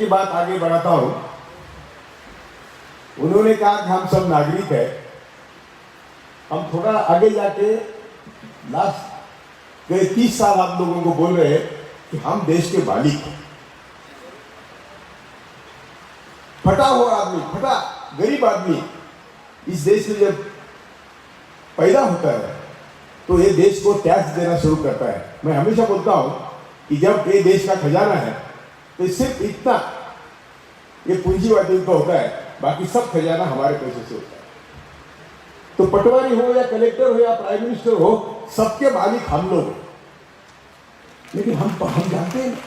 की बात आगे बढ़ाता हूं। उन्होंने कहा कि हम सब नागरिक हैं। हम थोड़ा आगे जाके लास्ट 30 साल आप लोगों को बोल रहे हैं कि हम देश के मालिक हैं। फटा हुआ आदमी, फटा गरीब आदमी इस देश में जब पैदा होता है तो ये देश को टैक्स देना शुरू करता है। मैं हमेशा बोलता हूं कि जब ये देश का खजाना है तो सिर्फ इतना ये पूंजीवादियों का होता है, बाकी सब खजाना हमारे पैसे से होता है। तो पटवारी हो या कलेक्टर हो या प्राइम मिनिस्टर हो, सबके मालिक हम लोग हैं। लेकिन हम जानते हैं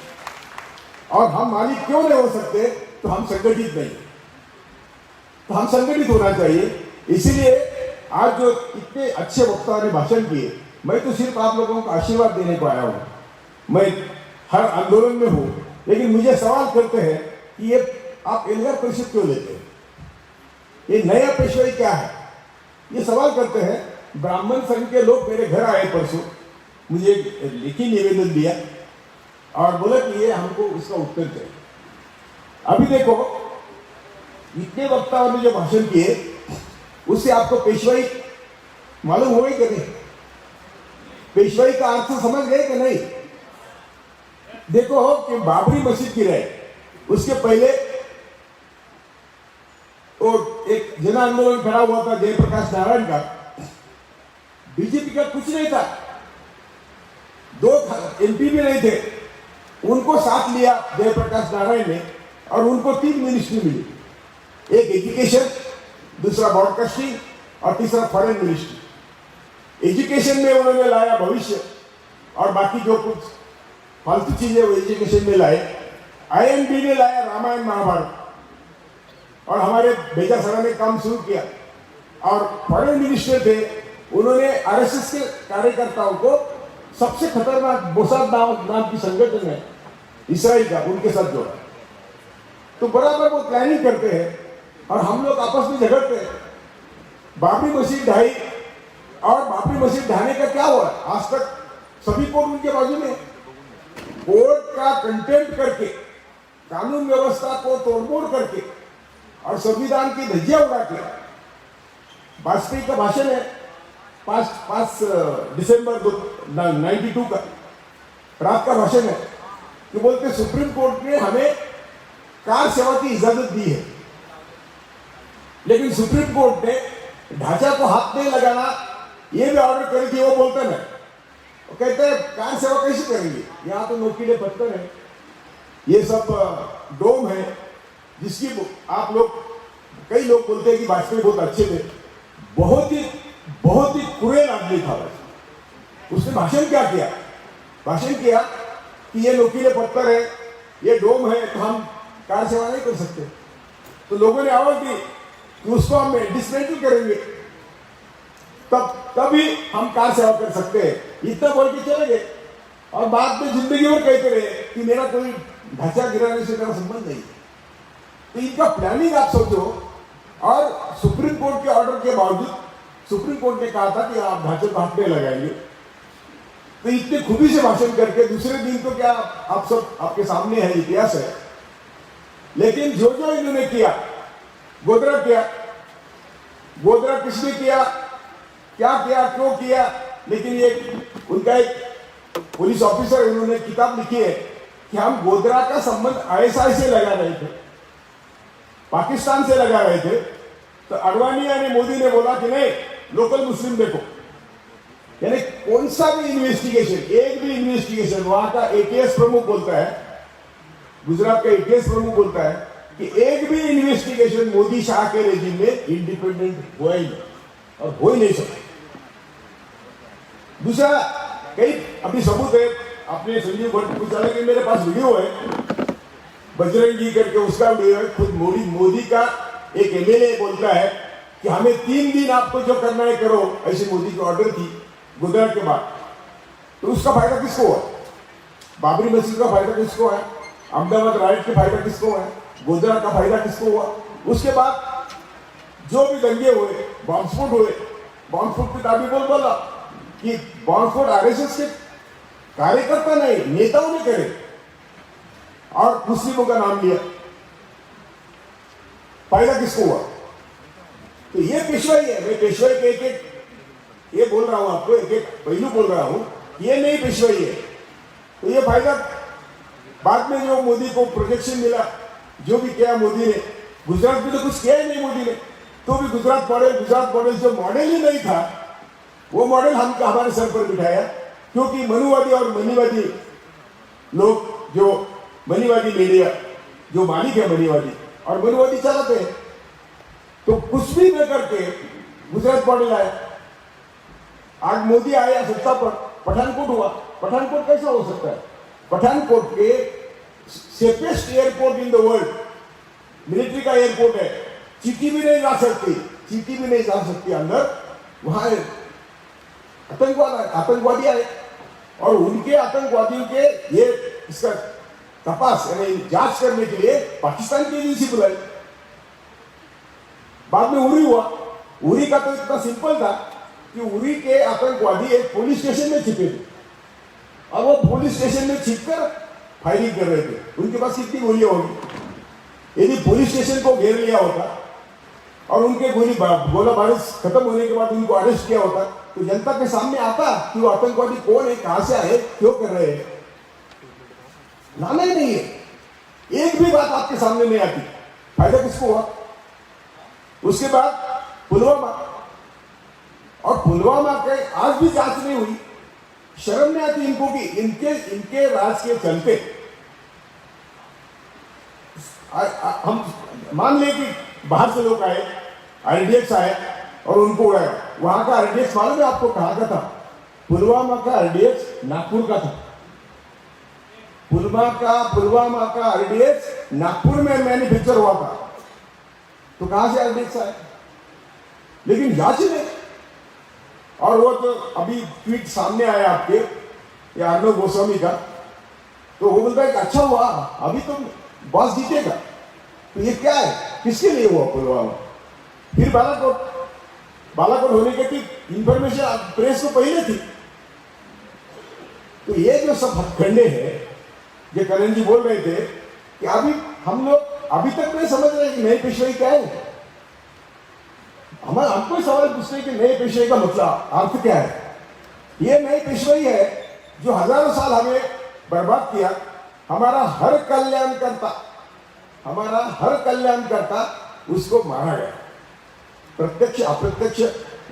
और हम मालिक क्यों नहीं हो सकते? तो हम संगठित नहीं। तो हम संगठित होना चाहिए। इसीलिए आज जो इतने अच्छे वक्ताओं ने भाषण किए, मैं तो सिर्फ आप लोगों को आशीर्वाद देने को आया हूं। मैं हर आंदोलन में हूं, लेकिन मुझे सवाल करते हैं कि ये आप एल्गार परिषद क्यों लेते हैं? ये नया पेशवाई क्या है? ये सवाल करते हैं। ब्राह्मण संघ के लोग मेरे घर आए परसों, मुझे लिखी निवेदन दिया और बोला कि ये हमको इसका उत्तर चाहिए। अभी देखो, इतने वक्ताओं ने जो भाषण किए उससे आपको पेशवाई मालूम हो गई कि नहीं? पेशवाई का अर्थ समझ गए कि नहीं? देखो कि बाबरी मस्जिद गिराई, उसके पहले और एक जन आंदोलन खड़ा हुआ था जयप्रकाश नारायण का। बीजेपी का कुछ नहीं था, 2 एमपी भी नहीं थे, उनको साथ लिया जयप्रकाश नारायण ने और उनको 3 मिनिस्ट्री मिली। एक एजुकेशन, दूसरा ब्रॉडकास्टिंग और तीसरा फॉरेन मिनिस्ट्री। एजुकेशन में उन्होंने लाया भविष्य और बाकी जो कुछ फालतू चीजें वो एजुकेशन में लाए। आईएमडी ने लाया रामायण महाभारत और हमारे भेजा सरा ने काम शुरू किया। और फॉरेन मिनिस्टर थे, उन्होंने आरएसएस के कार्यकर्ताओं को सबसे खतरनाक मोसाद नाम की संगठन है इसराइल का, उनके साथ जोड़ा। तो बराबर वो प्लानिंग करते हैं और हम लोग आपस में झगड़ते हैं। बाबरी मस्जिद ढाई और बाबरी मस्जिद ढाने का क्या हुआ? आज तक सभी कोर्ट उनके बाजू में। कोर्ट का कंटेम्प्ट करके, कानून व्यवस्था को तोड़मोड़ करके और संविधान की धज्जियां उड़ा के, वाजपेयी का भाषण है 5 दिसंबर 92 का रात का भाषण है कि बोलते सुप्रीम कोर्ट ने हमें कार सेवा की इजाजत दी है, लेकिन सुप्रीम कोर्ट ने ढांचा को हाथ नहीं लगाना ये भी ऑर्डर करी थी। वो बोलते ना, वो कहते हैं कार सेवा कैसे करेंगे? यहाँ तो नोकीले पत्थर है, ये सब डोम है जिसकी आप लोग, कई लोग बोलते हैं कि वाजपेयी बहुत अच्छे थे। बहुत ही क्रूएल आदमी था वाजपेयी। उसने भाषण क्या किया? भाषण किया कि ये नोकीले पत्थर है, ये डोम है, तो हम कार सेवा नहीं कर सकते। तो लोगों ने आवाज दी कि उसको हम डिसमेंटल करेंगे, तभी हम कार सेवा कर सकते हैं। इतना बोल के चले गए और बाद में जिंदगी भर कहते रहे कि मेरा कोई ढांचा गिराने से मेरा संबंध नहीं। तो इनका प्लानिंग आप सोचो। और सुप्रीम कोर्ट के ऑर्डर के बावजूद सुप्रीम कोर्ट ने कहा था कि आप ढांचे को हाथ नहीं लगाएंगे। तो इतने खूबी से भाषण करके दूसरे दिन तो क्या आप सब आपके सामने है, इतिहास है। लेकिन जो इन्होंने किया, गोधरा किया, गोधरा किसने किया, क्या किया, क्यों किया? लेकिन ये उनका एक पुलिस ऑफिसर, उन्होंने किताब लिखी है कि हम गोधरा का संबंध आईएसआई से लगा रहे थे, पाकिस्तान से लगा रहे थे। तो अडवाणी ने, मोदी ने बोला कि नहीं, लोकल मुस्लिम देखो। यानी कौन सा भी इन्वेस्टिगेशन, एक भी इन्वेस्टिगेशन, वहां का एटीएस प्रमुख बोलता है, गुजरात का एटीएस प्रमुख बोलता है कि एक भी इन्वेस्टिगेशन मोदी शाह के रेजिम में इंडिपेंडेंट हुआ ही नहीं और हो ही नहीं सकता। दूसरा, कई अभी सबूत है, आपने संजीव भट्ट पूछा, लेकिन मेरे पास वीडियो है बजरंगी करके, उसका वीडियो है। खुद मोदी का एक एमएलए बोलता है कि हमें 3 दिन आपको जो करना है करो, ऐसे मोदी की ऑर्डर थी गुजरात के बाद। तो उसका फायदा किसको हुआ? बाबरी मस्जिद का फायदा किसको है? अहमदाबाद राइट का फायदा किसको है? गोधरा का फायदा किसको हुआ? उसके बाद जो भी दंगे हुए, बॉम्बस्फोट हुए, बॉम्बस्फोट पे दाबी बोला कि बॉम्बस्फोट आरएसएस के कार्यकर्ता नहीं, नेताओं ने करे और मुस्लिमों का नाम लिया। फायदा किसको हुआ? तो ये पेशवाई है। मैं पेशवाई के एक ये बोल रहा हूं आपको, एक एक पहलू बोल रहा हूं, ये नहीं पेशवाई है। तो ये फायदा बाद में जो मोदी को प्रोजेक्शन मिला, जो भी किया मोदी ने, गुजरात में तो कुछ किया ही नहीं मोदी ने, तो भी गुजरात मॉडल जो मॉडल ही नहीं था, वो मॉडल हमको हमारे सर पर बिठाया, क्योंकि मनुवादी और मनीवादी लोग, जो मनीवादी मीडिया, जो मालिक है मनीवादी और मनुवादी चलाते हैं, तो कुछ भी न करके गुजरात मॉडल आया। आज मोदी आया सत्ता पर, पठानकोट हुआ। पठानकोट कैसा हो सकता है? पठानकोट के safest airport in the world, military का एयरपोर्ट है, चीटी भी नहीं जा सकती अंदर। वहां आतंकवादी आए और उनके आतंकवादियों के ये इसका तपास यानी जांच करने के लिए पाकिस्तान की एजेंसी बुलाई। बाद में उरी हुआ। उरी का तो इतना सिंपल था कि उरी के आतंकवादी एक पुलिस स्टेशन में छिपे थे और वो पुलिस स्टेशन में छिपकर फायरिंग कर रहे थे। उनके पास कितनी गोलियां होगी? यदि पुलिस स्टेशन को घेर लिया होता और उनके गोला बारूद खत्म होने के बाद उनको अरेस्ट किया होता, तो जनता के सामने आता कि वो आतंकवादी कौन है, कहां से आए, क्यों कर रहे हैं। लाना ही नहीं है, एक भी बात आपके सामने नहीं आती। फायदा किसको हुआ? उसके बाद पुलवामा, और पुलवामा के आज भी जांच नहीं हुई। शर्म नहीं आती इनको कि इनके राज के चलते हम मान ले कि बाहर से लोग आए, आरडीएक्स आए और उनको उड़ाया। वहां का आरडीएक्स मालूम है आपको कहां का था? पुलवामा का आरडीएक्स नागपुर का था। पुलवामा का आरडीएक्स नागपुर में मैन्युफैक्चर हुआ था। तो कहां से आरडीएक्स आए? लेकिन जांच नहीं। और वो तो अभी ट्वीट सामने आया आपके या अर्नब गोस्वामी का, तो वो बोलता है कि अच्छा हुआ अभी तो बॉस जीतेगा। तो ये क्या है, किसके लिए हुआ पुलवामा? फिर बालाकोट होने के इंफॉर्मेशन प्रेस को पहले थी। तो ये जो सब हथकंडे हैं, जो करण जी बोल रहे थे कि अभी हम लोग अभी तक नहीं समझ रहे कि नई पेशवाई क्या है। हमको सवाल पूछते हैं कि नए पेशवाई का मतलब अर्थ क्या है? ये नई पेशवाई है जो हजारों साल हमें बर्बाद किया। हमारा हर कल्याणकर्ता उसको मारा गया, प्रत्यक्ष अप्रत्यक्ष।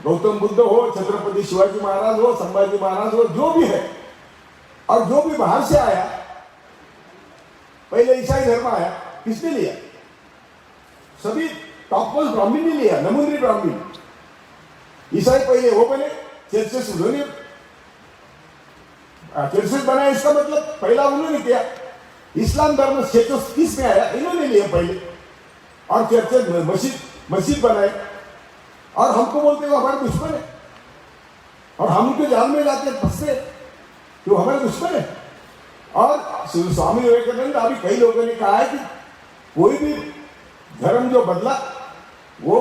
गौतम बुद्ध हो, छत्रपति शिवाजी महाराज हो, संभाजी महाराज हो, जो भी है, और जो भी बाहर से आया, पहले ईसाई धर्म आया, किसने लिया? सभी टॉप मोस्ट ब्राह्मण ने लिया, नमुद्री ब्राह्मण। ईसाई पहले वो बने, चर्चेस उन्होंने चर्चेस बनाए, इसका मतलब पहला उन्होंने किया। इस्लाम धर्म 630 में आया, इन्होंने लिया पहले, और चर्चेस मस्जिद बनाए। और हमको बोलते हो हमारे दुश्मन है, और हम उनके जाल में जाते फंसते तो हमारे दुश्मन है। और स्वामी विवेकानंद, अभी कई लोगों ने कहा है कि कोई भी धर्म जो बदला, वो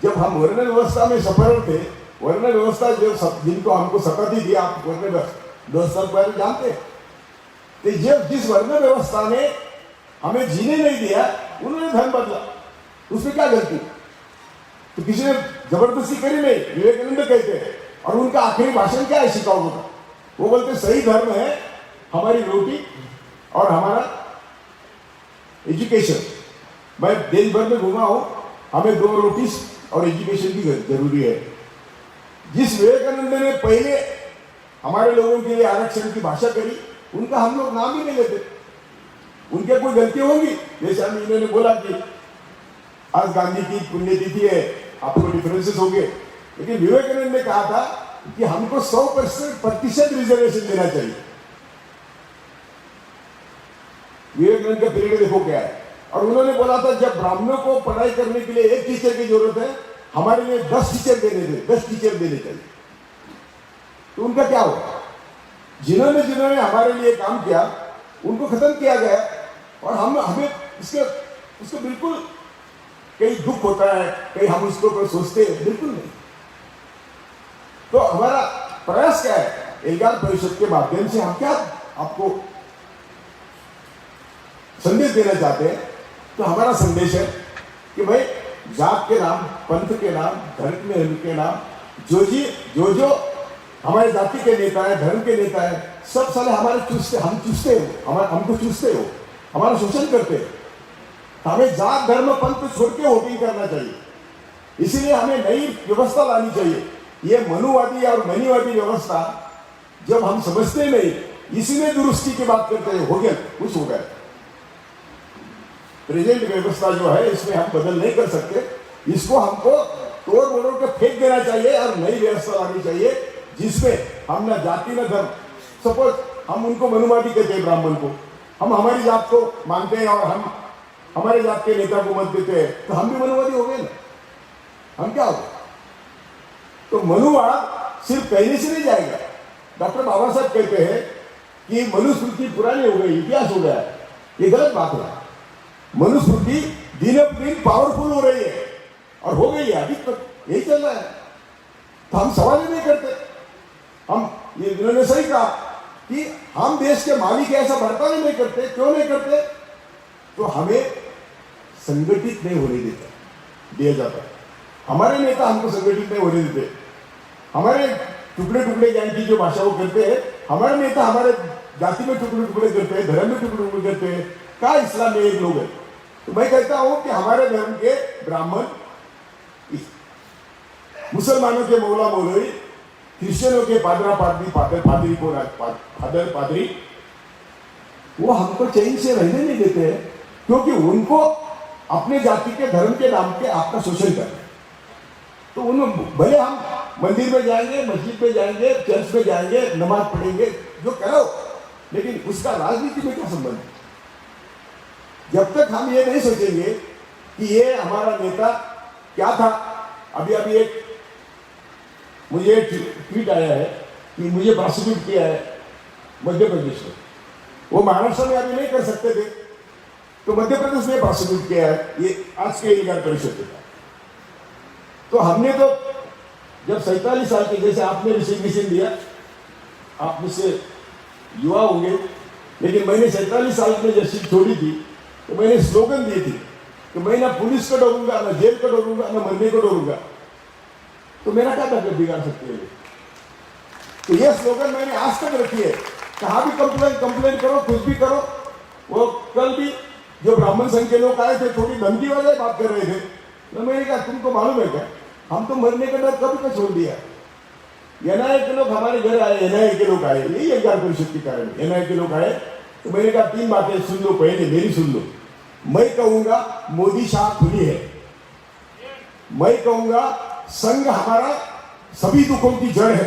जब हम वर्ण व्यवस्था में सफल थे, वर्ण व्यवस्था जो जिनको हमको शपथ ही दिया, आप वर्ण व्यवस्था के बारे में जानते हैं, तो जिस वर्ण व्यवस्था ने हमें जीने नहीं दिया, उन्होंने धर्म बदला। उसमें क्या गलती? तो किसी ने जबरदस्ती करी नहीं, विवेकानंद कहते हैं। और उनका आखिरी भाषण क्या है शिकागो का? वो बोलते सही धर्म है हमारी रोटी और हमारा एजुकेशन। मैं देश भर में घूमा हूं, हमें 2 रोटी और एजुकेशन की जरूरी है। जिस विवेकानंद ने पहले हमारे लोगों के लिए आरक्षण की भाषा करी, उनका हम लोग नाम ही नहीं लेते। उनके कोई गलती होगी, जैसे हम इन्होंने बोला कि आज गांधी की पुण्यतिथि है, आपको डिफरेंसेस होंगे, लेकिन विवेकानंद ने कहा था कि हमको 100% रिजर्वेशन देना चाहिए। विवेकानंद का पीरियड देखो क्या है। और उन्होंने बोला था जब ब्राह्मणों को पढ़ाई करने के लिए 1 टीचर की जरूरत है, हमारे लिए 10 टीचर देने चाहिए। तो उनका क्या हुआ? जिन्होंने हमारे लिए काम किया, उनको खत्म किया गया। और हमें इसको बिल्कुल कहीं दुख होता है, कहीं हम उसको सोचते हैं, बिल्कुल नहीं। तो हमारा प्रयास क्या है? एल्गार परिषद के माध्यम से हम क्या आपको संदेश देना चाहते हैं? तो हमारा संदेश है कि भाई जात के नाम, पंथ के नाम, धर्म के नाम जो हमारे जाति के नेता है, धर्म के नेता है, सब साले हमारे हम चूसते हो, हमको चूसते हो, हमारा शोषण करते हो। हमें जात धर्म पंथ छोड़ के वोटिंग करना चाहिए। इसीलिए हमें नई व्यवस्था लानी चाहिए। ये मनुवादी और मनीवादी व्यवस्था जब हम समझते नहीं, इसी में दुरुस्ती की बात करते हैं, हो गया कुछ हो गया। प्रेजेंट व्यवस्था जो है इसमें हम बदल नहीं कर सकते, इसको हमको तोड़ मरोड़ के फेंक देना चाहिए और नई व्यवस्था लानी चाहिए जिसमें हम ना जाति ना धर्म। सपोज हम उनको मनुवादी कहते हैं, ब्राह्मण को हम हमारी जात को मानते हैं और हम हमारे जात के नेता को मत देते हैं, तो हम भी मनुवादी हो गए ना। हम क्या हो गए? तो मनुवाद सिर्फ कहने से नहीं जाएगा। डॉक्टर बाबा साहब कहते हैं कि मनुस्मृति पुरानी हो गई, इतिहास हो गया। ये गलत बात है। मनुस्मृति दिन ब दिन पावरफुल हो रही है और हो गई है, अभी तक यही चल रहा है। तो हम सवाल ही नहीं करते। हम ये इन्होंने सही कहा कि हम देश के मालिक ऐसा बर्ताव नहीं करते। क्यों नहीं करते? तो हमें संगठित नहीं होने दिया जाता। हमारे नेता हमको संगठित नहीं होने देते। हमारे टुकड़े टुकड़े ज्ञान की जो भाषा वो करते हैं, हमारे नेता हमारे जाति में टुकड़े टुकड़े करते हैं, धर्म में टुकड़े टुकड़े करते हैं। क्या इस्लाम में एक लोग है? तो मैं कहता हूं कि हमारे धर्म के ब्राह्मण, मुसलमानों के मौला मौलवी, क्रिश्चियनों के पादरा पादरी वो हमको चैन से रहने नहीं देते हैं, क्योंकि उनको अपने जाति के धर्म के नाम पे आपका शोषण कर रहे हैं। तो उन भले हम मंदिर में जाएंगे, मस्जिद में जाएंगे, चर्च में जाएंगे, नमाज पढ़ेंगे, जो करो, लेकिन उसका राजनीति में क्या संबंध है? जब तक हम ये नहीं सोचेंगे कि ये हमारा नेता क्या था। अभी एक मुझे ट्वीट आया है कि मुझे प्रोसिक्यूट किया है मध्य प्रदेश में। वो महाराष्ट्र में अभी नहीं कर सकते थे, तो मध्य प्रदेश में प्रोसिक्यूट किया है। ये आज के एलिगार परिषद का। तो हमने तो जब 47 साल के, जैसे आपने रिसिग्नेशन दिया, आप मुझसे युवा होंगे, लेकिन मैंने 47 साल में जब सीट छोड़ी थी तो मैंने स्लोगन दिए थे कि मैं ना पुलिस को डरूंगा, ना जेल को डरूंगा, ना मरने को डरूंगा। तो मेरा क्या ताकत बिगाड़ सकती है? तो ये स्लोगन मैंने आज तक रखी है। कहाँ भी कंप्लेन करो, कुछ भी करो। वो कल भी जो ब्राह्मण संघ के लोग आए थे, थोड़ी धमकी वाले बात कर रहे थे, तो मैंने कहा तुमको मालूम है क्या, हम तो मरने का डर कभी का छोड़ दिया। एनआईए के लोग हमारे घर आए, एनआईए के लोग आए, यही एलिगार परिषद के कारण एनआईए के लोग आए। तो मैंने कहा 3 बातें सुन लो, पहले मेरी सुन लो। मैं कहूंगा मोदी शाह खुली है। मैं कहूंगा संघ हमारा सभी दुखों की जड़ है,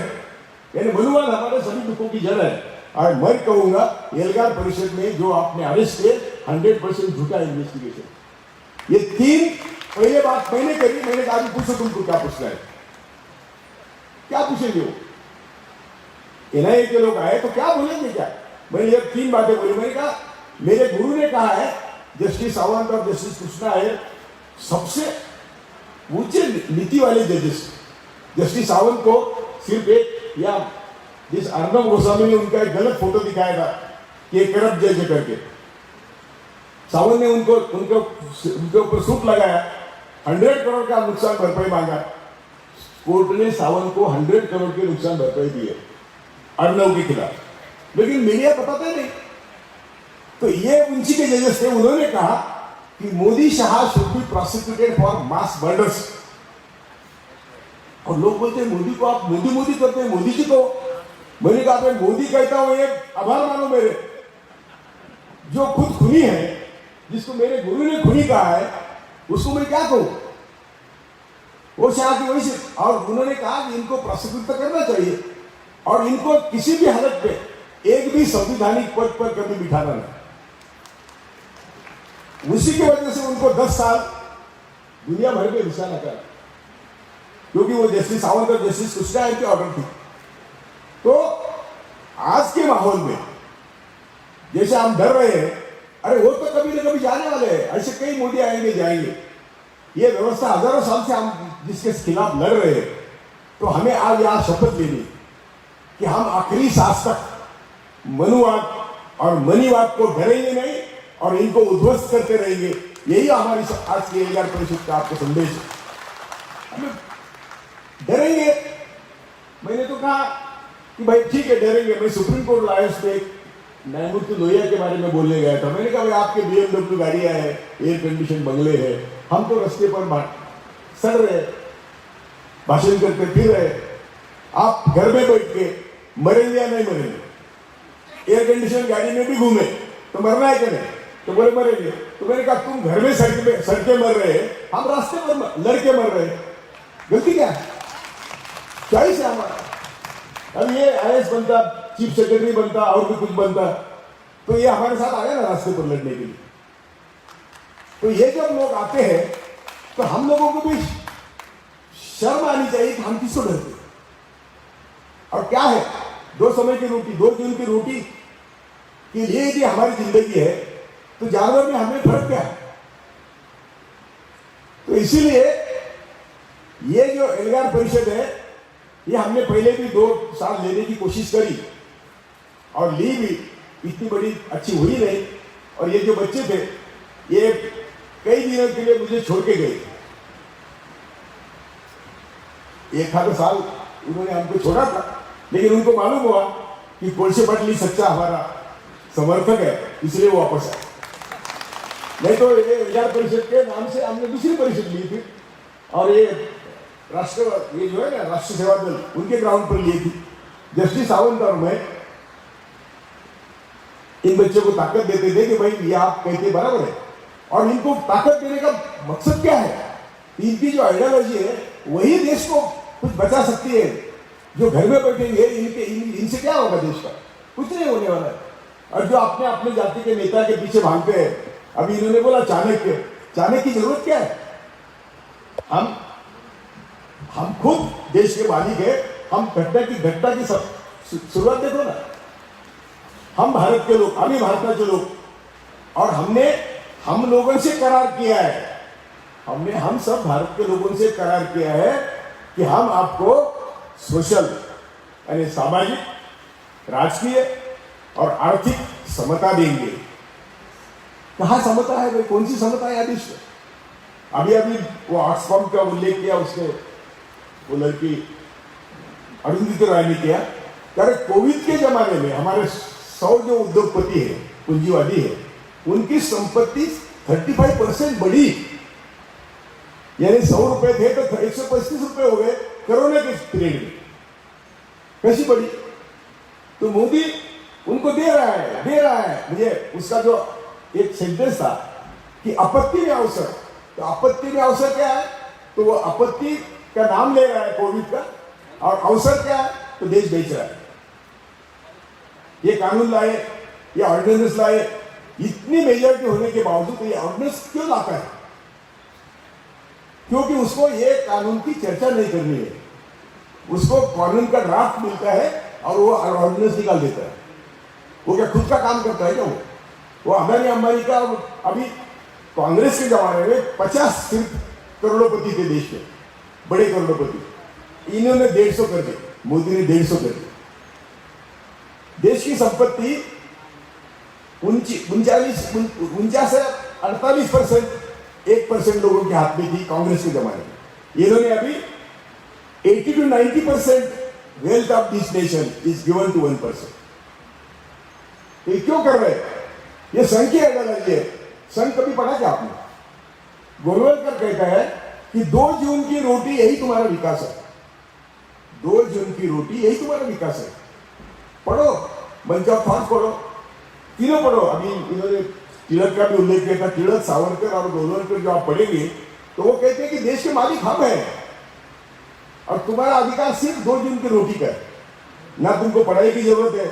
यानी मनुवाद हमारे सभी दुखों की जड़ है। और मैं कहूंगा एलिगार परिषद में जो आपने अरेस्ट किए 100% झूठा इन्वेस्टिगेशन। ये 3 पहले बात मैंने करी। मैंने कहा पूछो तुमको क्या पूछना है, क्या पूछेंगे वो? एनआईए के लोग आए तो क्या बोलेंगे? क्या मैंने ये 3 बातें बोली। मैंने कहा मेरे गुरु ने कहा है जस्टिस सावंत और जस्टिस कृष्णा है सबसे ऊंचे नीति वाले जजेस। जस्टिस सावंत को सिर्फ एक, या जिस अर्नब गोस्वामी ने उनका एक गलत फोटो दिखाया था कि एक करप्ट जज करके, सावंत ने उनके ऊपर सूट लगाया, 100 करोड़ का नुकसान भरपाई मांगा। कोर्ट ने सावंत को 100 करोड़ के नुकसान भरपाई दी है अर्नब के खिलाफ, लेकिन मीडिया बताता नहीं। तो ये उनकी के जजेस थे, उन्होंने कहा कि Modi Shah should be prosecuted for mass murders. और लोग बोलते हैं मोदी को आप मोदी करते हैं, मोदी जी को। मैंने कहा मैं मोदी कहता हूं, ये आभार मानो मेरे, जो खुद खुनी है, जिसको मेरे गुरु ने खुनी कहा है, उसको मैं क्या कहूं? वो शाह की वजह से। और उन्होंने कहा कि इनको प्रोसिक्यूट तो करना चाहिए और इनको किसी भी हालत पे एक भी संवैधानिक पद पर कभी बिठाना नहीं। उसी की वजह से उनको 10 साल दुनिया भर में निशाना कर, क्योंकि वो जस्टिस सावंत और जस्टिस कृष्णा की ऑर्डर थी। तो आज के माहौल में जैसे हम डर रहे हैं, अरे वो तो कभी ना कभी जाने वाले हैं, ऐसे कई मोदी आएंगे जाएंगे। ये व्यवस्था हजारों साल से हम जिसके खिलाफ लड़ रहे हैं, तो हमें आज यहाँ शपथ लेनी कि हम आखिरी सांस तक मनुवाद और मनीवाद को डरेंगे नहीं और इनको उद्ध्वस्त करते रहेंगे। यही हमारी आज की एल्गार परिषद का आपको संदेश है। हमें डरेंगे, मैंने तो कहा कि भाई ठीक है डरेंगे। मैं सुप्रीम कोर्ट लायंस पे न्यायमूर्ति लोहिया के बारे में बोलने गया था। मैंने कहा भाई आपके BMW गाड़ियां है, एयर कंडीशन बंगले हैं, हम तो रास्ते पर सड़ रहे, भाषण करते फिर रहे, आप घर में बैठ के मरेंगे या नहीं मरेंगे? एयर कंडीशन गाड़ी में भी घूमे तो मरना है कि नहीं? तो बोले मरेंगे। तो मैंने कहा तुम घर में सड़के मर रहे, हम रास्ते पर लड़के मर रहे, गलती क्या है? चॉइस है हमारा। अब ये IAS बनता, चीफ सेक्रेटरी बनता और भी कुछ बनता तो ये हमारे साथ आया ना रास्ते पर लड़ने के लिए। तो ये जब लोग आते हैं तो हम लोगों को भी शर्म आनी चाहिए कि हम किसको डरते। और क्या है, 2 समय की रोटी, 2 दिन की रोटी के लिए यदि हमारी जिंदगी है तो जानवर में हमें फर्क क्या है? तो इसीलिए ये जो एल्गार परिषद है ये हमने पहले भी 2 साल लेने की कोशिश करी और ली भी, इतनी बड़ी अच्छी हुई नहीं। और ये जो बच्चे थे ये कई दिनों के लिए मुझे छोड़ के गए। 1 साल उन्होंने हमको छोड़ा था, लेकिन उनको मालूम हुआ कि कोलसे पाटिल सच्चा हमारा समर्थक है, इसलिए वो वापस आए। नहीं तो ये एल्गार परिषद के नाम से हमने दूसरी परिषद ली थी और ये ये जो है ना राष्ट्र सेवा दल, उनके ग्राउंड पर लिए थी। जस्टिस सावंत और मैं इन बच्चों को ताकत देते थे कि भाई ये आप कहते बराबर है। और इनको ताकत देने का मकसद क्या है? इनकी जो आइडियोलॉजी है वही देश को कुछ बचा सकती है। जो घर में बैठेंगे इनसे क्या होगा देश का? कुछ नहीं होने वाला है। और जो अपने अपने जाति के नेता के पीछे भागते हैं, अभी इन्होंने बोला चाणक्य की जरूरत क्या है? हम खुद देश के मालिक है। हम घटना की शुरुआत देखो ना, हम भारत के लोग, हम ही भारत के लोग, और हम लोगों से करार किया है, हम सब भारत के लोगों से करार किया है कि हम आपको सोशल यानी सामाजिक, राजकीय और आर्थिक समता देंगे। कहाँ समता है भाई? कौन सी समता है आदेश में? अभी वो ऑक्सफार्म का उल्लेख किया उसने, वो लड़की अरुंधति रॉय ने किया। अरे कोविड के जमाने में हमारे 100 जो उद्योगपति है, पूंजीवादी है, उनकी संपत्ति 35% बढ़ी। यानी 100 रुपए थे तो 135 रुपए हो गए कोरोना के पीरियड में। कैसी बढ़ी? तो मोदी उनको दे रहा है। मुझे उसका जो एक सेंटेंस था कि आपत्ति में अवसर, तो आपत्ति में अवसर क्या है? तो वो आपत्ति का नाम ले रहा है कोविड का, और अवसर क्या है? तो देश बेच रहा है। ये कानून लाए, ये ऑर्डिनेंस लाए, इतनी मेजॉरिटी होने के बावजूद ये ऑर्डिनेंस क्यों लाता है? क्योंकि उसको ये कानून की चर्चा नहीं करनी है। उसको कानून का ड्राफ्ट मिलता है और वो ऑर्डिनेंस निकाल देता है। वो क्या खुद का काम करता है क्या? वो अदानी अंबानी का, अभी कांग्रेस के जमाने में 50 सिर्फ करोड़पति थे देश में, बड़े करोड़पति। इन्होंने 150 कर दिए, मोदी ने 150 कर दिए। देश की संपत्ति 49 से 48% 1% लोगों के हाथ में थी कांग्रेस के जमाने में। इन्होंने अभी 80 to 90% wealth of this nation is given to 1%। ये क्यों कर रहे हैं? ये संघ की आइडियोलॉजी है। संघ कभी पढ़ा क्या आपने? गोलवलकर कहता है कि 2 जून की रोटी यही तुम्हारा विकास है। 2 जून की रोटी यही तुम्हारा विकास है। पढ़ो, बंच ऑफ थॉट्स पढ़ो, तीनों पढ़ो। अभी इन्होंने तिलक का भी उल्लेख किया था। तिलक, सावरकर और गोलवलकर जो आप पढ़ेंगे तो वो कहते हैं कि देश के मालिक हम हैं और तुम्हारा अधिकार सिर्फ 2 जून की रोटी का है। ना तुमको पढ़ाई की जरूरत है।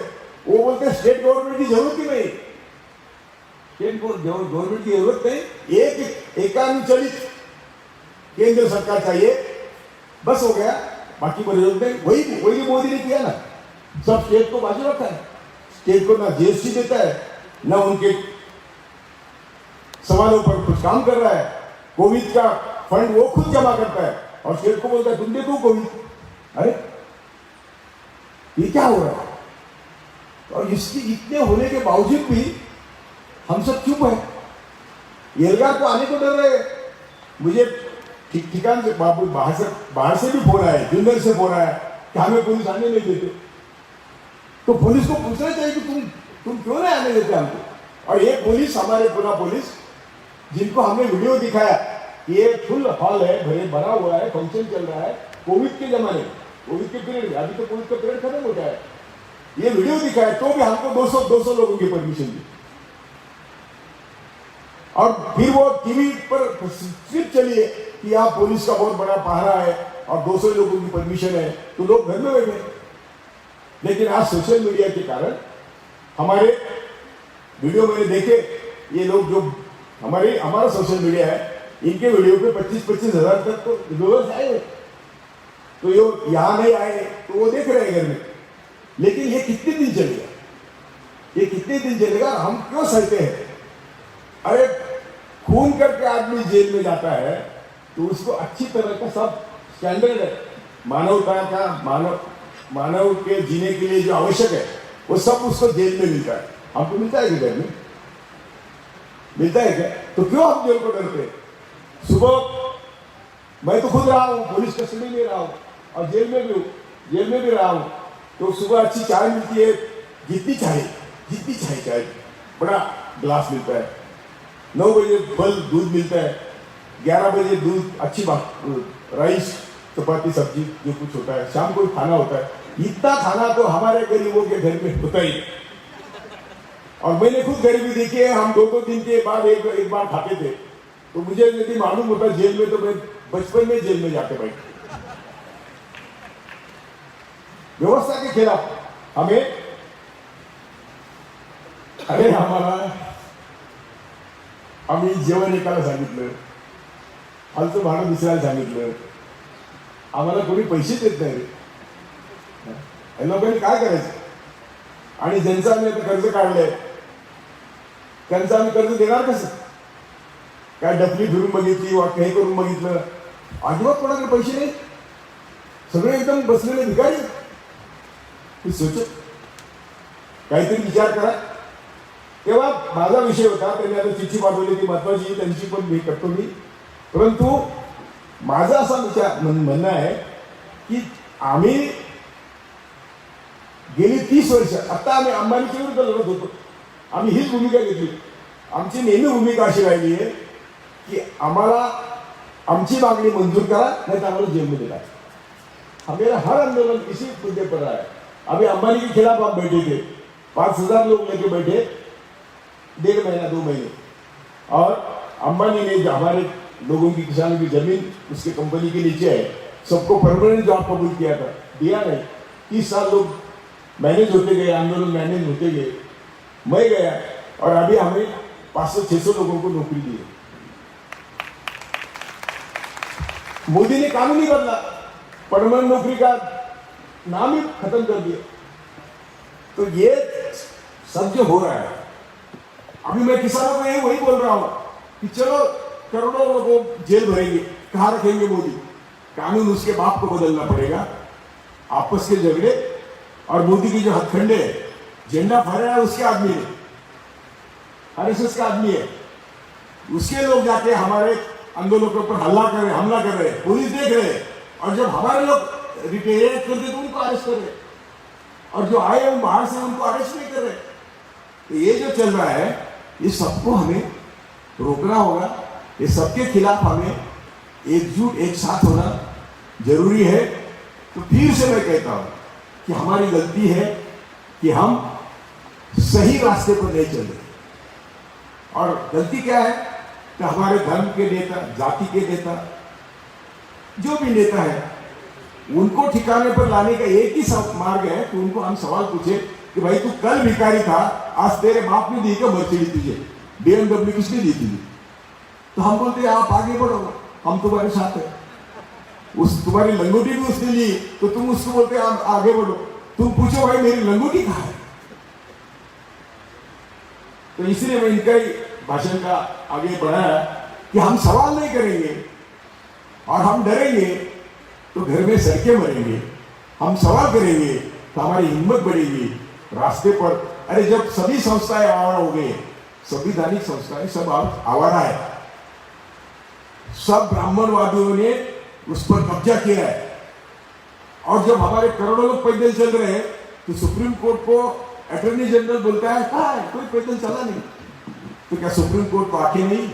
वो बोलते हैं स्टेट गवर्नमेंट की जरूरत ही नहीं, स्टेट गवर्नमेंट की जरूरत नहीं, एक एकानुचलित केंद्र सरकार चाहिए, बस हो गया, बाकी कोई जरूरत नहीं। वही मोदी ने किया ना, सब स्टेट को बाजू रखा है। स्टेट को ना GST देता है, ना उनके सवालों पर कुछ काम कर रहा है। कोविड का फंड वो खुद जमा करता है और स्टेट को बोलता है तुम देखो कोविड। अरे ये क्या हो रहा है? और इसके इतने होने के बावजूद भी हम सब चुप है। येलगार को आने को डर रहे हैं। मुझे ठीक ठिकान से बाहर से भी फोन आए, जुन्नर से फोन आया कि हमें पुलिस आने नहीं देते। तो पुलिस को पूछना चाहिए कि तुम क्यों नहीं आने देते हमको। और ये पुलिस, हमारे पूरा पुलिस, जिनको हमने वीडियो दिखाया, ये फुल हॉल है, भरा हुआ है, फंक्शन चल रहा है, कोविड के जमाने, कोविड के पीरियड में, अभी तो कोविड का पीरियड खत्म हो गया है, ये वीडियो दिखाया, तो भी हमको 200 लोगों की परमिशन दी। और फिर वो टीवी पर स्क्रिप्ट चली है कि यहाँ पुलिस का बहुत बड़ा पहरा है और 200 लोगों की परमिशन है, तो लोग घर में बैठे। लेकिन आज सोशल मीडिया के कारण हमारे वीडियो मैंने देखे, ये लोग जो हमारा सोशल मीडिया है, इनके वीडियो पे 25-25 हजार तक तो व्यूअर्स आए। तो ये यहाँ नहीं आए तो वो देख रहे हैं घर में। लेकिन ये कितने दिन चलेगा, ये कितने दिन चलेगा, हम क्यों सहते हैं। अरे खून करके आदमी जेल में जाता है तो उसको अच्छी तरह का सब स्टैंडर्ड है, मानवता का, मानव के जीने के लिए जो आवश्यक है वो सब उसको जेल में मिलता है। हमको मिलता है कि घर में मिलता है क्या? तो क्यों हम जेल को डरते हैं? सुबह मैं तो खुद रहा हूँ, पुलिस कस्टडी में रहा हूँ और जेल में भी रहा हूँ। तो सुबह अच्छी चाय मिलती है, जितनी चाय बड़ा गिलास मिलता है, 9 बजे फल दूध मिलता है, 11 बजे दूध, अच्छी बात, राइस, चपाती, सब्जी जो कुछ होता है, शाम को खाना होता है। इतना खाना तो हमारे गरीबों के घर में होता ही। और मैंने खुद गरीबी देखी है, हम 2 दिन के बाद एक बार खाते थे। तो मुझे यदि मालूम होता जेल में, तो मैं बचपन में जेल में जाते भाई। व्यवस्था के खिलाफ हमें, अरे आम्ही जेवण एकाला सांगितलं, आमचं भाडं दुसऱ्याला सांगितलं, आम्हाला कोणी पैसे देत नाही रे। या लोकांनी काय करायचं? आणि ज्यांचं आम्ही आता कर्ज काढलंय त्यांचं आम्ही कर्ज देणार कसं? काय डफली फिरून बघितली, हे करून बघितलं, अजिबात कोणाकडे पैसे नाही, सगळे एकदम बसलेले भिकारी। सोचत काहीतरी विचार करा। तेव्हा माझा विषय होता, त्यांनी आता चिठ्ठी पाठवली, ती महत्वाची, त्यांची पण मी करतो मी। परंतु माझा असा विचार म्हणणं आहे की आम्ही गेली 30 वर्ष, आता आम्ही अंबानीच्या विरुद्ध लढत होतो, आम्ही हीच भूमिका घेतली। आमची नेहमी भूमिका अशी राहिली आहे कि आम्हाला आमची मागणी मंजूर करा, नहीं तो आम्हाला जेलमध्ये टाका। हमारा हर आंदोलन इसी मुद्दे पर रहा है। अभी अंबानी के खिलाफ आप बैठे थे, 5000 लोग लेके बैठे, 1.5 महीना 2 महीने, और अंबानी ने जो हमारे लोगों की, किसानों की जमीन उसके कंपनी के नीचे है, सबको परमानेंट जॉब कबूल किया था, दिया नहीं। 30 साल लोग मैनेज होते गए, आंदोलन मैनेज होते गए, मैं गया, और अभी हमें 500-600 लोगों को नौकरी दी है। मोदी ने कानून ही बदला, परमानेंट नौकरी का नाम ही खत्म कर दिया। तो ये सब जो हो रहा है, अभी मैं किसानों को वही बोल रहा हूं कि चलो करोड़ों लोगों को जेल भरेंगे, कहां रखेंगे मोदी? कानून उसके बाप को बदलना पड़ेगा। आपस के झगड़े और मोदी की जो हथकंडे है, झंडा फहराया उसके आदमी ने, आरएसएस का आदमी है, उसके लोग जाके हमारे आंदोलकों पर हमला कर रहे हैं, पुलिस देख रहे हैं, और जब हमारे लोग रिटेलिएट करते तो उनको अरेस्ट कर रहे, और जो आए वो बाहर से उनको अरेस्ट नहीं कर रहे। तो ये जो चल रहा है, ये सबको हमें रोकना होगा। ये सबके खिलाफ हमें एकजुट, एक साथ होना जरूरी है। तो फिर से मैं कहता हूं कि हमारी गलती है कि हम सही रास्ते पर नहीं चले। और गलती क्या है कि हमारे धर्म के नेता, जाति के नेता, जो भी नेता है, उनको ठिकाने पर लाने का एक ही मार्ग है कि उनको हम सवाल पूछे कि भाई तू कल भिखारी था, आज तेरे बाप ने दी क्या मर्सिडीज तुझे, BMW किसने दी तुझे? तो हम बोलते हैं आप आगे बढ़ो, हम तुम्हारे साथ हैं। उस तुम्हारी लंगोटी भी उसने ली, तो तुम उसको बोलते आप आगे बढ़ो। तुम पूछो भाई मेरी लंगोटी कहाँ है? तो इसलिए मैं इनका ही भाषण का आगे बढ़ाया कि हम सवाल नहीं करेंगे और हम डरेंगे तो घर में सड़कें मरेंगे। हम सवाल करेंगे तो हमारी हिम्मत बढ़ेगी रास्ते पर। अरे जब सभी संस्थाएं आवारा हो गए, संवैधानिक संस्थाएं सब आवारा है। सब ब्राह्मणवादियों ने उस पर कब्जा किया है। और जब हमारे करोड़ों लोग पैदल चल रहे हैं तो सुप्रीम कोर्ट को अटॉर्नी जनरल बोलता है कहाँ है, कोई पैदल चला नहीं। तो क्या सुप्रीम कोर्ट को आंखें नहीं,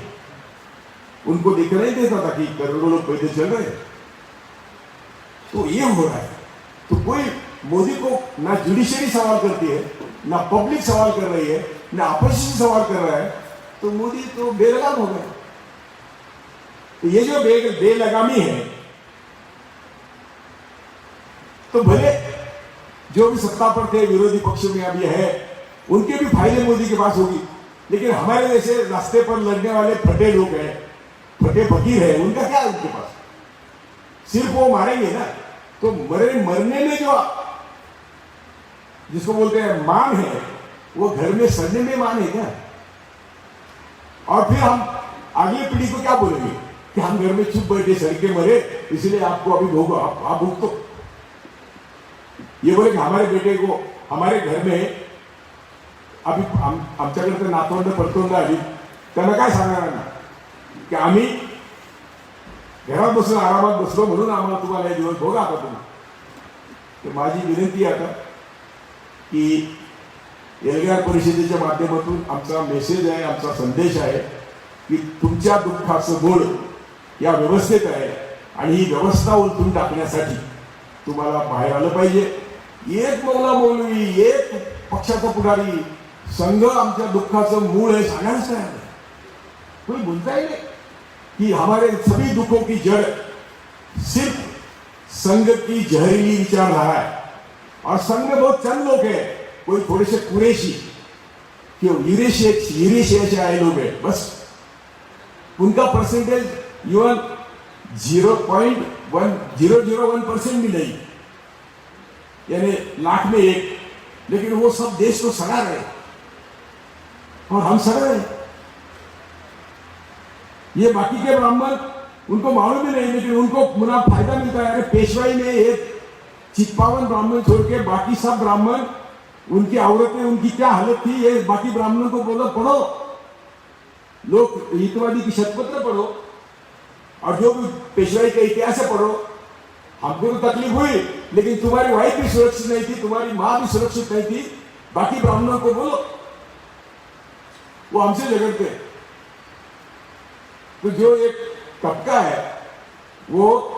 उनको दिख नहीं देता था कि करोड़ों लोग पैदल चल रहे हैं? तो ये हो रहा है। तो कोई मोदी को ना जुडिशरी सवाल करती है, ना पब्लिक सवाल कर रही है, ना अपोजिशन सवाल कर रहा है, तो मोदी तो बेलगाम हो गया। तो ये जो बेलगामी है, तो भले जो भी सत्ता पर थे, विरोधी पक्ष में अब ये है, उनके भी फायदे मोदी के पास होगी। लेकिन हमारे जैसे रास्ते पर लड़ने वाले फटे लोग हैं, फटे फकीर है, उनका क्या है उनके पास? सिर्फ वो मारेंगे ना। तो मरने में जो जिसको बोलते हैं मान है, वो घर में सड़ने में मान है क्या? और फिर हम अगली पीढ़ी को क्या बोलेंगे कि हम घर में चुप बैठे सड़ के मरे, इसलिए आपको अभी भोगो, आप भुगतो। ये बोले कि हमारे बेटे को हमारे घर में अभी आमच्याकडे तर नातवंड परतोंड आली, त्यांना काय सांगणार ना की आम्ही घरात बसून आरामात बसलो म्हणून आम्हाला तुम्हाला हे दिवस भोगा आता तुम्ही। तर माझी विनंती आता की एल्गार परिषदेच्या माध्यमातून आमचा मेसेज आहे, आमचा संदेश आहे की तुमच्या दुःखाचं गोड या व्यवस्थेत आहे आणि ही व्यवस्था उलटून टाकण्यासाठी तुम्हाला बाहेर आलं पाहिजे। एक मौला मौलवी, एक पक्षाचा पुढारी, संघ आमच्या दुःखाचं मूळ है, सांगायला तयार है। कोई बोलता ही नहीं कि हमारे सभी दुखों की जड़ सिर्फ संघ की जहरीली विचारधारा है। और संघ में बहुत चंद लोग हैं, कोई थोड़े से कुरैशी कि यूरेशिया से आए लोग हैं, बस उनका परसेंटेज इवन 0.1001% भी नहीं, यानी लाख में एक। लेकिन वो सब देश को सड़ा रहे और हम सड़ रहे। ये बाकी के ब्राह्मण उनको मालूम ही नहीं, लेकिन उनको मुनाफा फायदा मिलता है। अरे पेशवाई में एक चित्पावन ब्राह्मण छोड़ के बाकी सब ब्राह्मण, उनकी औरतें, उनकी क्या हालत थी, ये बाकी ब्राह्मणों को बोलो पढ़ो, लोग हितवादी की शतपत्र पढ़ो और जो भी पेशवाई का इतिहास है पढ़ो। हमको तो तकलीफ हुई, लेकिन तुम्हारी वाइफ भी सुरक्षित नहीं थी, तुम्हारी मां भी सुरक्षित नहीं थी, बाकी ब्राह्मणों को बोलो, वो हमसे झगड़ते। तो जो एक तबका है वो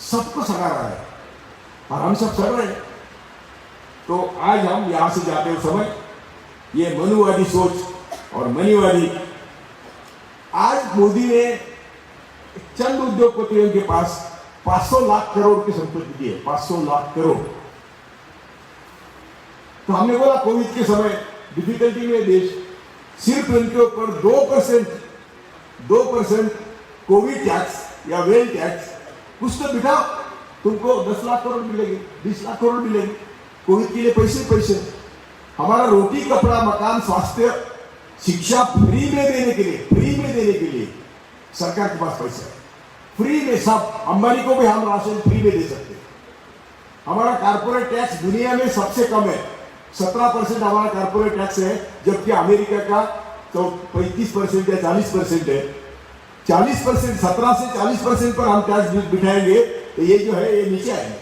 सबको सड़ा रहा है और हम सब सड़ रहे हैं। तो आज हम यहां से जाते हुए समय ये मनुवादी सोच और मनीवादी, आज मोदी ने चंद उद्योगपतियों के पास 500 लाख करोड़ की संपत्ति दी है, 500 लाख करोड़। तो हमने बोला कोविड के समय डिफिकल्टी में देश, सिर्फ इनके ऊपर 2% कोविड टैक्स या वेल टैक्स कुछ तो बिठाओ, तुमको 10 लाख करोड़ मिलेंगे, 20 लाख करोड़ मिलेंगे। कोविड के लिए पैसे, हमारा रोटी, कपड़ा, मकान, स्वास्थ्य, शिक्षा फ्री में देने के लिए सरकार के पास पैसा है, फ्री में सब। अंबानी को भी हम राशन फ्री में दे सकते हैं। हमारा कारपोरेट टैक्स दुनिया में सबसे कम है, 17% हमारा कारपोरेट टैक्स है, जबकि अमेरिका का तो 35% या 40% है। 40%, 17 से 40% पर हम टैक्स बिठाएंगे तो ये जो है ये नीचे आएगा।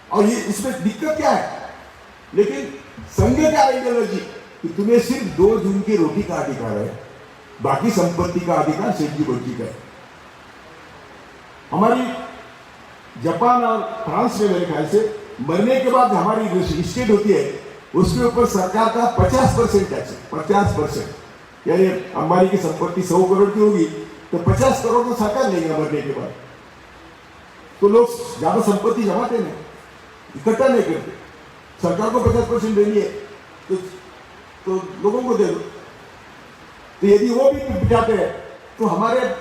और ये इसमें दिक्कत क्या है? लेकिन संघ क्या आइडियोलॉजी कि तुम्हें सिर्फ 2 जून की रोटी का अधिकार है, बाकी संपत्ति का अधिकार सेठ जी बच्ची का है। हमारी जापान और फ्रांस में मेरे ख्याल से मरने के बाद हमारी जो स्टेट होती है उसके ऊपर सरकार का 50% टैक्स है, 50%। यानी अंबानी की संपत्ति 100 करोड़ की होगी तो 50 करोड़ तो सरकार लेगा मरने के बाद। तो लोग ज्यादा संपत्ति जमाते नहीं, इकट्ठा नहीं करते। सरकार को 50% देनी है तो लोगों को दे दो। तो यदि वो भी बिठाते हैं तो हमारे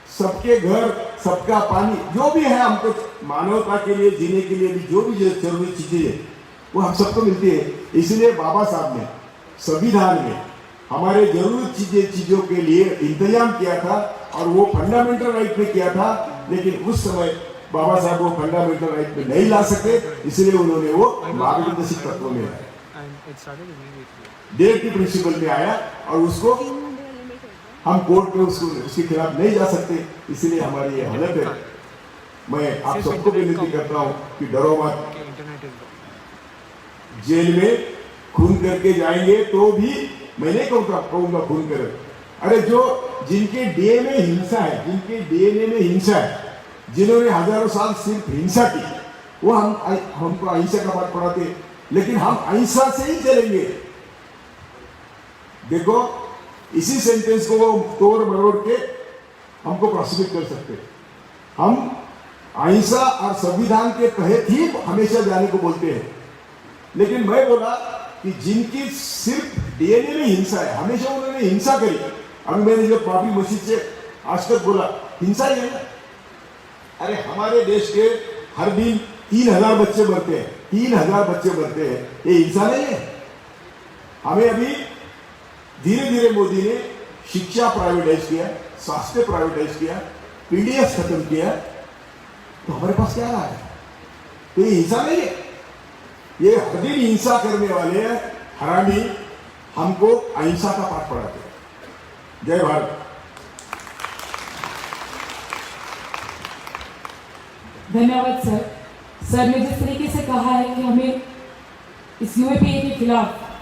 सबके घर, सबका पानी, जो भी है हमको मानवता के लिए, जीने के लिए भी जो भी जरूरी चीजें है वो हम सबको मिलती है। इसलिए बाबा साहब ने संविधान में हमारे जरूरी चीजों के लिए इंतजाम किया था और वो फंडामेंटल राइट में किया था। लेकिन उस समय बाबा साहब वो फंडामेंटल राइट में नहीं ला सके, इसलिए उन्होंने वो मार्गदर्शक तत्व में लाया। and it started immediately. Directive principle में आया और उसको हम कोर्ट में उसके खिलाफ नहीं जा सकते, इसीलिए हमारी ये हालत है। मैं आप सबको विनती करता हूँ कि डरो मत। Okay, internet is gone. Jail में खून करके जाएंगे तो भी मैं नहीं कहूँगा खून करें। अरे जो जिनके डीएनए में हिंसा है, जिनके डीएनए में हिंसा है, जिन्होंने हजारों साल सिर्फ हिंसा की, वो हमको अहिंसा का पाठ पढ़ाते, लेकिन हम अहिंसा से ही चलेंगे। देखो इसी सेंटेंस को वो तोड़ मरोड़ के हमको प्रोसिक्यूट कर सकते। हम अहिंसा और संविधान के तहत ही हमेशा जाने को बोलते हैं, लेकिन मैं बोला कि जिनकी सिर्फ डीएनए में हिंसा है, हमेशा उन्होंने हिंसा करी। अभी मैंने जब बाबरी मस्जिद से आज तक बोला हिंसा ही है ना। अरे हमारे देश के हर दिन 3000 बच्चे मरते हैं, 3000 बच्चे मरते हैं, ये हिंसा नहीं है? हमें अभी धीरे धीरे मोदी ने शिक्षा प्राइवेटाइज किया, स्वास्थ्य प्राइवेटाइज किया, पीडीएस खत्म किया, तो हमारे पास क्या रहा है? तो ये हिंसा नहीं है? ये हर दिन हिंसा करने वाले हरामी हमको अहिंसा का पाठ पढ़ाते हैं। जय भारत। धन्यवाद सर। सर ने जिस तरीके से कहा है कि हमें इस यूएपीए के खिलाफ